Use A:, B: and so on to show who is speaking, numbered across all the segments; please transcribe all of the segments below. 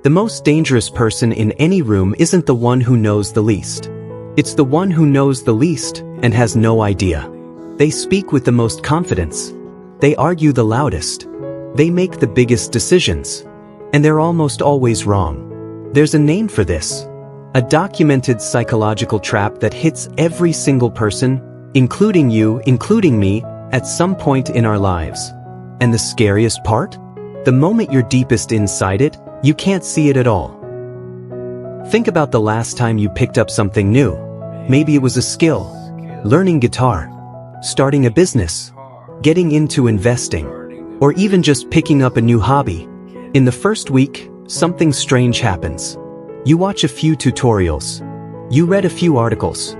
A: The most dangerous person in any room isn't the one who knows the least. It's the one who knows the least and has no idea. They speak with the most confidence. They argue the loudest. They make the biggest decisions. And they're almost always wrong. There's a name for this. A documented psychological trap that hits every single person, including you, including me, at some point in our lives. And the scariest part? The moment you're deepest inside it, you can't see it at all. Think about the last time you picked up something new. Maybe it was a skill, learning guitar, starting a business, getting into investing, or even just picking up a new hobby. In the first week, something strange happens. You watch a few tutorials, you read a few articles,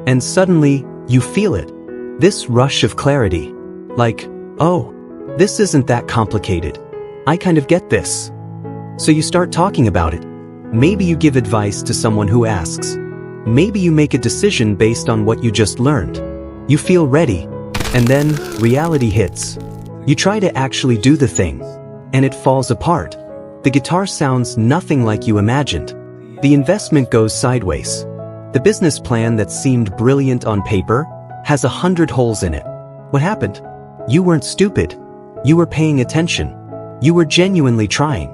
A: and suddenly, you feel it. This rush of clarity. Like, oh, this isn't that complicated. I kind of get this. So you start talking about it. Maybe you give advice to someone who asks. Maybe you make a decision based on what you just learned. You feel ready, and then reality hits. You try to actually do the thing, and it falls apart. The guitar sounds nothing like you imagined. The investment goes sideways. The business plan that seemed brilliant on paper has 100 holes in it. What happened? You weren't stupid. You were paying attention. You were genuinely trying.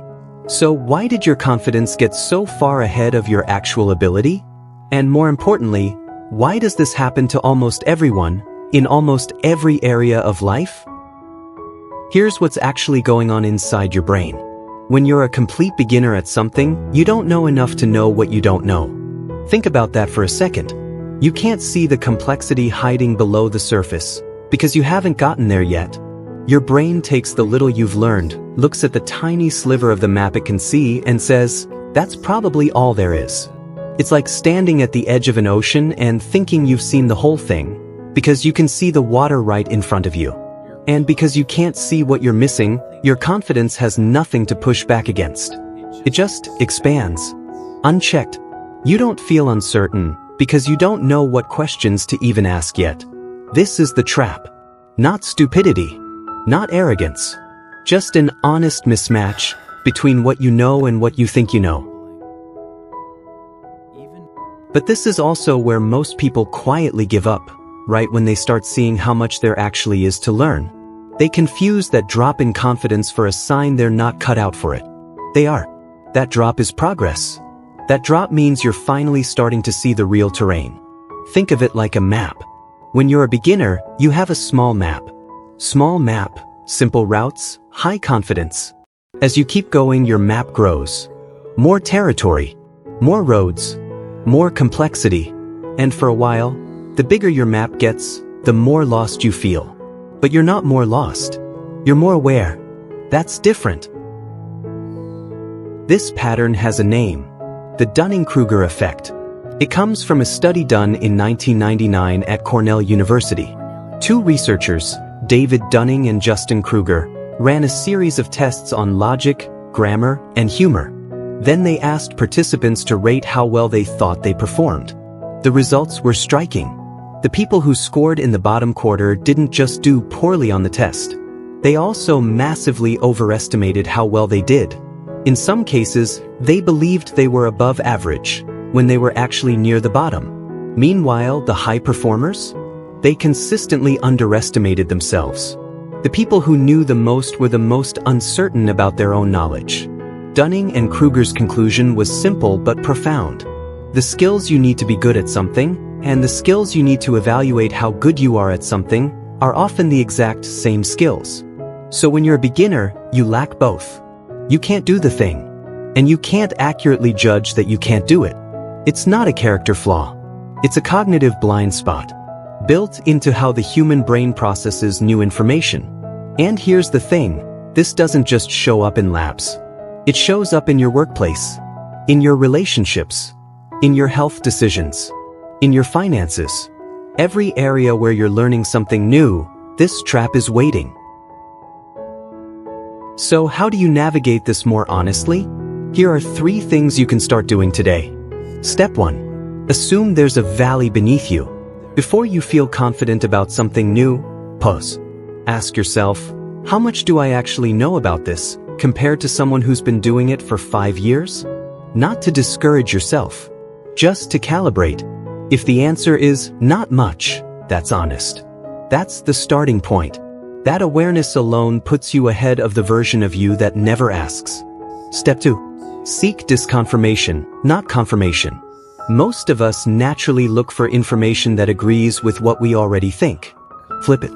A: So why did your confidence get so far ahead of your actual ability? And more importantly, why does this happen to almost everyone, in almost every area of life? Here's what's actually going on inside your brain. When you're a complete beginner at something, you don't know enough to know what you don't know. Think about that for a second. You can't see the complexity hiding below the surface, because you haven't gotten there yet. Your brain takes the little you've learned, looks at the tiny sliver of the map it can see, and says, that's probably all there is. It's like standing at the edge of an ocean and thinking you've seen the whole thing, because you can see the water right in front of you. And because you can't see what you're missing, your confidence has nothing to push back against. It just expands. Unchecked. You don't feel uncertain, because you don't know what questions to even ask yet. This is the trap. Not stupidity. Not arrogance. Just an honest mismatch between what you know and what you think you know. But this is also where most people quietly give up, right when they start seeing how much there actually is to learn. They confuse that drop in confidence for a sign they're not cut out for it. They are. That drop is progress. That drop means you're finally starting to see the real terrain. Think of it like a map. When you're a beginner, you have a small map. Small map, simple routes, high confidence. As you keep going, your map grows. More territory, more roads, more complexity. And for a while, the bigger your map gets, the more lost you feel. But you're not more lost. You're more aware. That's different. This pattern has a name. The Dunning-Kruger effect. It comes from a study done in 1999 at Cornell University. Two researchers, David Dunning and Justin Kruger, ran a series of tests on logic, grammar, and humor. Then they asked participants to rate how well they thought they performed. The results were striking. The people who scored in the bottom quarter didn't just do poorly on the test. They also massively overestimated how well they did. In some cases, they believed they were above average, when they were actually near the bottom. Meanwhile, the high performers? They consistently underestimated themselves. The people who knew the most were the most uncertain about their own knowledge. Dunning and Kruger's conclusion was simple but profound. The skills you need to be good at something, and the skills you need to evaluate how good you are at something, are often the exact same skills. So when you're a beginner, you lack both. You can't do the thing, and you can't accurately judge that you can't do it. It's not a character flaw. It's a cognitive blind spot, built into how the human brain processes new information. And here's the thing, this doesn't just show up in labs. It shows up in your workplace, in your relationships, in your health decisions, in your finances. Every area where you're learning something new, this trap is waiting. So how do you navigate this more honestly? Here are 3 things you can start doing today. Step 1. Assume there's a valley beneath you. Before you feel confident about something new, pause. Ask yourself, how much do I actually know about this, compared to someone who's been doing it for 5 years? Not to discourage yourself, just to calibrate. If the answer is not much, that's honest. That's the starting point. That awareness alone puts you ahead of the version of you that never asks. Step 2. Seek disconfirmation, not confirmation. Most of us naturally look for information that agrees with what we already think. Flip it.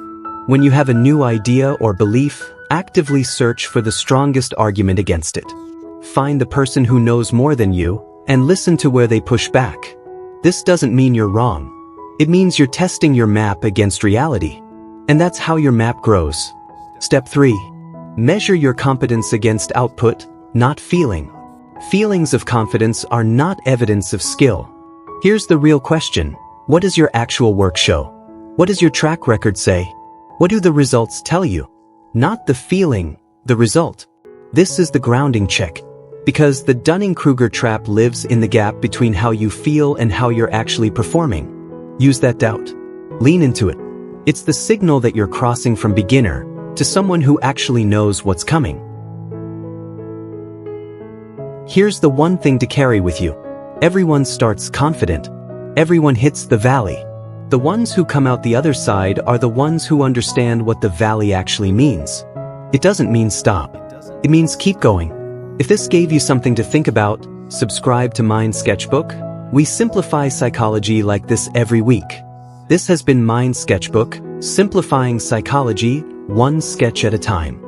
A: When you have a new idea or belief, actively search for the strongest argument against it. Find the person who knows more than you, and listen to where they push back. This doesn't mean you're wrong. It means you're testing your map against reality. And that's how your map grows. Step 3. Measure your competence against output, not feeling. Feelings of confidence are not evidence of skill. Here's the real question. What does your actual work show? What does your track record say? What do the results tell you? Not the feeling, the result. This is the grounding check. Because the Dunning-Kruger trap lives in the gap between how you feel and how you're actually performing. Use that doubt. Lean into it. It's the signal that you're crossing from beginner to someone who actually knows what's coming. Here's the one thing to carry with you. Everyone starts confident. Everyone hits the valley. The ones who come out the other side are the ones who understand what the valley actually means. It doesn't mean stop. It means keep going. If this gave you something to think about, subscribe to Mind Sketchbook. We simplify psychology like this every week. This has been Mind Sketchbook, simplifying psychology, one sketch at a time.